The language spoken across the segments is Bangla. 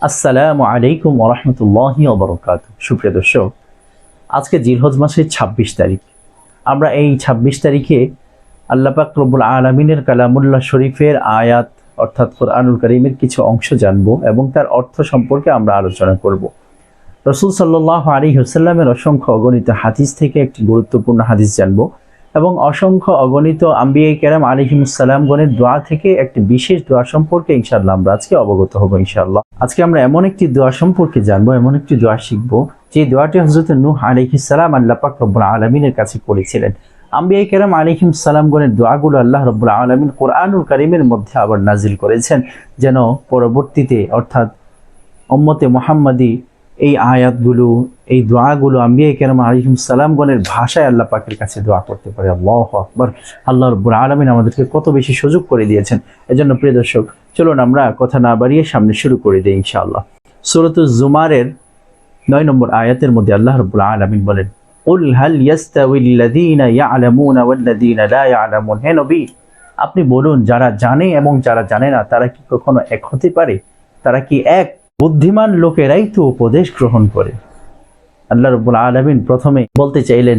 আসসালামু আলাইকুম ওয়া রাহমাতুল্লাহি ওয়া বারাকাতুহু। সুপ্রিয় দর্শক, আজকে জিলহজ মাসের ২৬ তারিখ। আমরা এই ২৬ তারিখে আল্লাহ পাক রব্বুল আলামিনের কালামুল্লাহ শরীফের আয়াত অর্থাৎ কোরআনুল কারীমের কিছু অংশ জানব এবং তার অর্থ সম্পর্কে আমরা আলোচনা করব। রাসূল সাল্লাল্লাহু আলাইহি ওয়াসাল্লামের অসংখ্য অগণিত হাদিস থেকে একটি গুরুত্বপূর্ণ হাদিস জানব এবং অসংখ্য অগণিত আম্বিয়ায়ে কেরাম আলাইহিমুস সালামগণের দোয়া থেকে একটি বিশেষ দোয়া সম্পর্কে ইনশাআল্লাহ আমরা আজকে অবগত হব ইনশাআল্লাহ। আজকে আমরা এমন একটি দোয়া সম্পর্কে জানবো, এমন একটি দোয়া শিখবো যে দোয়াটি হযরত নূহ আলাইহিস সালাম আল্লাহ পাক রব্বুল আলামিনের কাছে করেছিলেন। আম্বিয়ায়ে কেরাম আলাইহিমুস সালামগণের দোয়াগুলো আল্লাহ রব্বুল আলামিন কোরআনুল কারীমের মধ্যে আবার নাজিল করেছেন, যেন পরবর্তীতে অর্থাৎ উম্মতে মুহাম্মাদি এই আয়াতগুলো, এই দোয়াগুলো আম্বিয়ায়ে কেরাম আলাইহিমুস সালামগণের ভাষায় আল্লাহ পাকের কাছে দোয়া করতে পারে। আল্লাহু আকবার। আল্লাহ রাব্বুল আলামিন আমাদেরকে কত বেশি সুযোগ করে দিয়েছেন। এজন্য প্রিয় দর্শক, চলুন আমরা কথা না বাড়িয়ে সামনে শুরু করে দেই ইনশাআল্লাহ। সূরাতুজ জুমারের ৯ নম্বর আয়াতের মধ্যে আল্লাহ রাব্বুল আলামিন বলেন, কুল হাল ইয়াস্তাউিল্লাযীনা ইয়া'লামুনা ওয়াল্লাযীনা লা ইয়া'লামুন। হে নবী, আপনি বলুন, যারা জানে এবং যারা জানে না তারা কি কখনো এক হতে পারে? তারা কি এক? বুদ্ধিমান লোকেরাই তো উপদেশ গ্রহণ করে। আল্লাহ রাব্বুল আলামিন প্রথমে বলতে চাইলেন,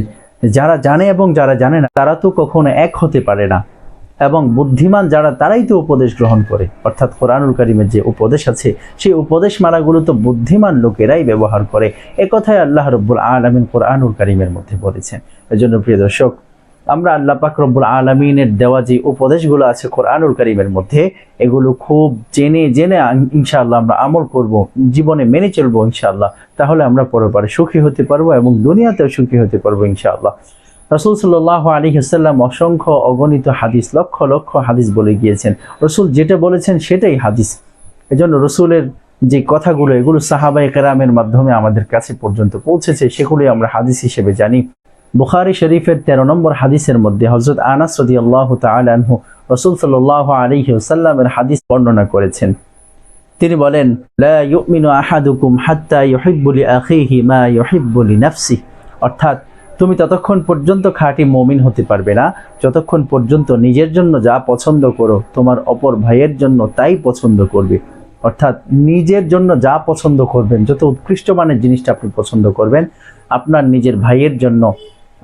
যারা জানে এবং যারা জানে না তারা তো কখনো এক হতে পারে না, এবং বুদ্ধিমান যারা তারাই তো উপদেশ গ্রহণ করে। অর্থাৎ কোরআনুল কারীমের যে উপদেশ আছে সেই উপদেশ মালাগুলো তো বুদ্ধিমান লোকেরাই ব্যবহার করে। একথাই আল্লাহ রাব্বুল আলামিন কোরআনুল কারীমের মধ্যে বলেছেন। এজন্য প্রিয় দর্শক, আমরা আল্লাহ পাক রব্বুল আলামিনের দেওয়া যে উপদেশগুলো আছে কোরআনুল কারীমের মধ্যে, এগুলো খুব জেনে জেনে ইনশাআল্লাহ আমরা আমল করব, জীবনে মেনে চলবো ইনশাআল্লাহ। তাহলে আমরা পরপারে সুখী হতে পারবো এবং দুনিয়াতেও সুখী হতে পারবো ইনশাআল্লাহ। রাসূল সাল্লাল্লাহু আলাইহি ওয়াসাল্লাম অসংখ্য অগণিত হাদিস, লক্ষ লক্ষ হাদিস বলে গিয়েছেন। রাসূল যেটা বলেছেন সেটাই হাদিস। এজন্য রাসূলের যে কথাগুলো, এগুলো সাহাবায়ে কেরামের মাধ্যমে আমাদের কাছে পর্যন্ত পৌঁছেছে, সেগুলি আমরা হাদিস হিসেবে জানি। বুখারী শরীফের 13 নম্বর হাদিসের মধ্যে হযরত আনাস রাদিয়াল্লাহু তাআলা আনহু রাসূল সাল্লাল্লাহু আলাইহি ওয়াসাল্লামের হাদিস বর্ণনা করেছেন। তিনি বলেন, লা ইউমিনু আহাদুকুম হাত্তা ইউহিব্বু লিআখিহি মা ইউহিব্বু লিনাফসিহি। অর্থাৎ তুমি ততক্ষণ পর্যন্ত খাঁটি মুমিন হতে পারবে না যতক্ষণ পর্যন্ত নিজের জন্য যা পছন্দ করো তোমার অপর ভাইয়ের জন্য তাই পছন্দ করবে। অর্থাৎ নিজের জন্য যা পছন্দ করবেন, যত উৎকৃষ্ট মানের জিনিসটা আপনি পছন্দ করবেন, আপনার নিজের ভাইয়ের জন্য,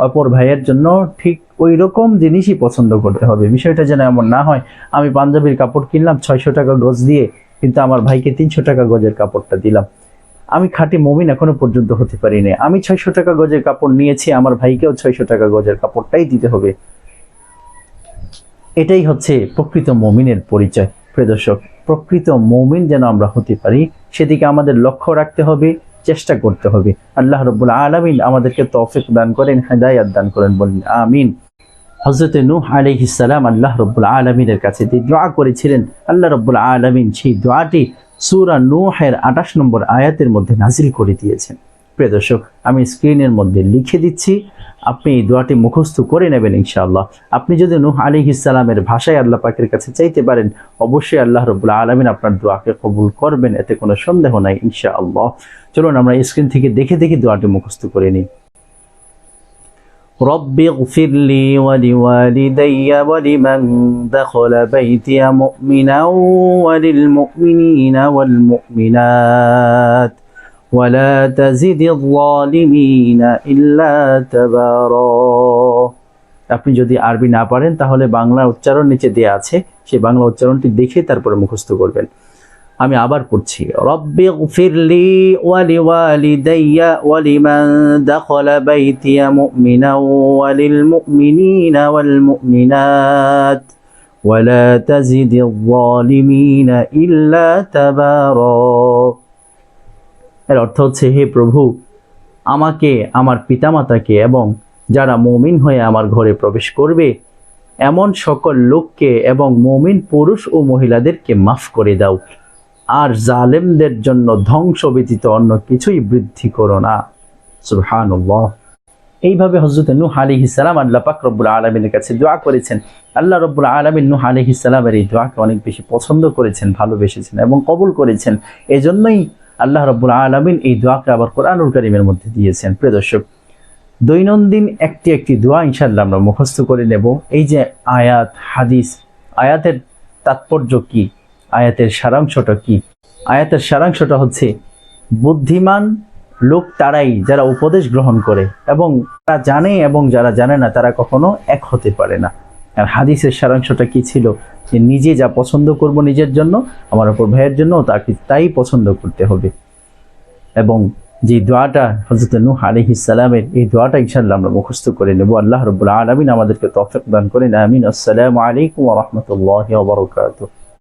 অপর ভাইয়ের জন্য ঠিক ওই রকম জিনিসই পছন্দ করতে হবে। বিষয়টা যেন এমন না হয়, আমি পাঞ্জাবির কাপড় কিনলাম 600 টাকা গজ দিয়ে, কিন্তু আমার ভাইকে 300 টাকা গজের কাপড়টা দিলাম। আমি খাঁটি মুমিন এখনো পর্যন্ত হতে পারিনি। আমি 600 টাকা গজের কাপড় নিয়েছি, আমার ভাইকেও 600 টাকা গজের কাপড়টাই দিতে হবে। এটাই হচ্ছে প্রকৃত মুমিনের পরিচয়। প্রিয় দর্শক, প্রকৃত মুমিন যেন আমরা হতে পারি সেদিকে আমাদের লক্ষ্য রাখতে হবে, চেষ্টা করতে হবে। আল্লাহ রাব্বুল আলামিন আমাদেরকে তৌফিক দান করেন, হিদায়াত দান করেন, বলেন আমিন। হযরত নূহ আলাইহিস সালাম আল্লাহ রাব্বুল আলামিনের কাছে যে দোয়া করেছিলেন, আল্লাহ রাব্বুল আলামিন সেই দোয়াটি সূরা নূহের 28 নম্বর আয়াতের মধ্যে নাজিল করে দিয়েছেন। প্রিয় দর্শক, আমি স্ক্রিনের মধ্যে লিখে দিচ্ছি, আপনি এই দোয়াটি মুখস্থ করে নেবেন ইনশাআল্লাহ। আপনি যদি নূহ আলাইহিস সালামের ভাষায় আল্লাহ পাকের কাছে চাইতে পারেন, অবশ্যই আল্লাহ রাব্বুল আলামিন আপনার দোয়াকে কবুল করবেন, এতে কোনো সন্দেহ নাই ইনশাআল্লাহ। চলুন আমরা স্ক্রিন থেকে দেখে দেখে দোয়াটি মুখস্থ করে নিই। رب اغفر لي ولوالدي ولمن دخل بيتي مؤمنا وللمؤمنين والمؤمنات ولا تزد الظالمين إلا تبارا। আপনি যদি আরবি না পারেন তাহলে বাংলা উচ্চারণ নিচে দেয়া আছে, সেই বাংলা উচ্চারণটি দেখে তারপরে মুখস্থ করবেন। আমি আবার পড়ছি, রব্বি গফিরলি ওয়ালিওয়ালিদাইয়া ওয়ালিমান দাখালা বাইতিয়া মুমিনান ওয়ালিল মুমিনিনা ওয়াল মুমিনাত ওয়ালা তাজিদিয যালিমিনা ইল্লা তাবারা। এর অর্থ হচ্ছে, হে প্রভু, আমাকে, আমার পিতামাতাকে এবং যারা মুমিন হয়ে আমার ঘরে প্রবেশ করবে এমন সকল লোককে এবং মুমিন পুরুষ ও মহিলাদেরকে মাফ করে দাও, আর জালেমদের জন্য ধ্বংস ব্যতীত অন্য কিছুই বৃদ্ধি করো না। সুবহানাল্লাহ। এইভাবে হযরত নূহ আলাইহিস সালাম আল্লাহ পাক রব্বুল আলামিনের কাছে দোয়া করেছেন। আল্লাহ রব্বুল আলামিন নূহ আলাইহিস সালামের এই দোয়াকে অনেক বেশি পছন্দ করেছেন, ভালোবেসেছেন এবং কবুল করেছেন। এজন্যই আল্লাহ রব্বুল আলামিন এই দোয়াকে আবার কোরআনুল কারীমের মধ্যে দিয়েছেন। প্রিয় দর্শক, দৈনন্দিন একটি একটি দোয়া ইনশাআল্লাহ আমরা মুখস্থ করে নেব। এই যে আয়াত, হাদিস, আয়াতের তাৎপর্য কি, আয়াতের সারাংশটা কি? আয়াতের সারাংশটা হচ্ছে, বুদ্ধিমান লোক তারাই যারা উপদেশ গ্রহণ করে এবং তারা জানে এবং যারা জানে না তারা কখনো এক হতে পারে না। আর হাদিসের সারাংশটা কি ছিল? যে নিজে যা পছন্দ করব নিজের জন্য, আমার অপর ভাইয়ের জন্য তাকে তাই পছন্দ করতে হবে। এবং যে দোয়াটা হযরত নূহ আলাইহিস সালামের, এই দোয়াটা ইনশাআল্লাহ আমরা মুখস্থ করে নেব। আল্লাহ রাব্বুল আলামিন আমাদেরকে তৌফিক দান করেন। আমিন। আসসালামু আলাইকুম ওয়া রাহমাতুল্লাহি ওয়া বারাকাতুহু।